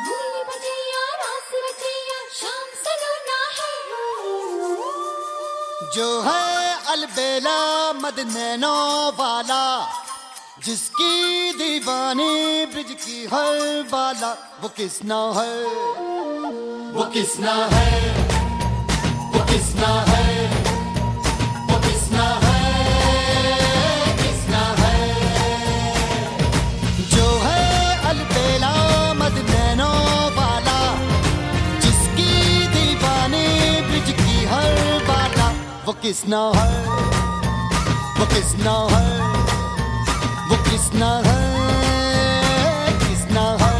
मुरली बजैया रास रचैया शाम सलोना है। जो है अलबेला मद नैनो वाला, जिसकी दीवानी ब्रिज की हर बाला, वो किसना है, वो किसना है, वो किसना है, वो किसना है, किसना है। जो है अलबेला मद नैनो वाला, जिसकी दीवानी ब्रिज की हर बाला, वो किसना है, वो किसना है, वो किसना है, किसना है।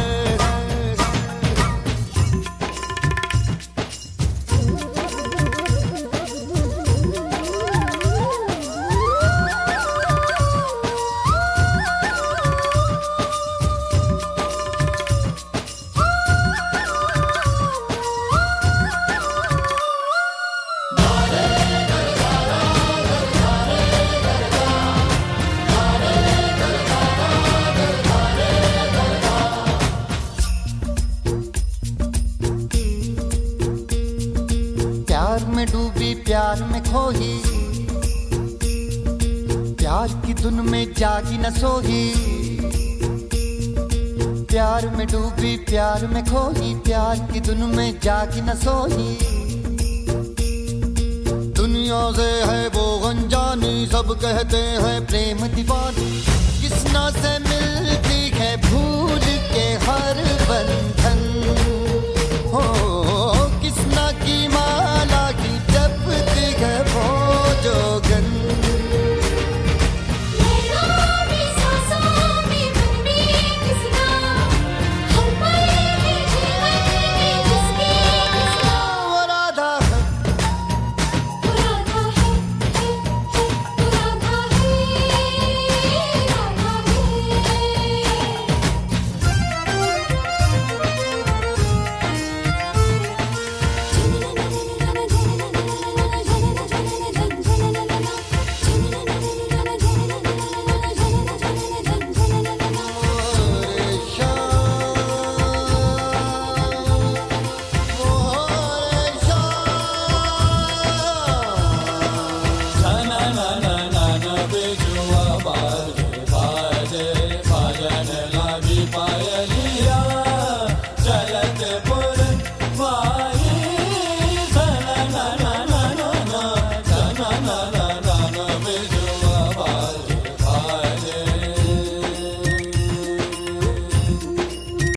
प्यार में डूबी प्यार में खोही, प्यार की धुन में जागी न सोही। प्यार में डूबी प्यार में खोही, प्यार की धुन में जागी न सोही। दुनिया से है वो अनजानी, सब कहते हैं प्रेम दीवानी। किसना से मिलती है भूल के हर बंधन, हो किसना की माला की जपती है वो जोगन। नैनों में सांसों में मन में किसना, हर पल के जीवन में जिसकी किसना। वो राधा है, वो राधा है, वो राधा है, राधा है। Na na na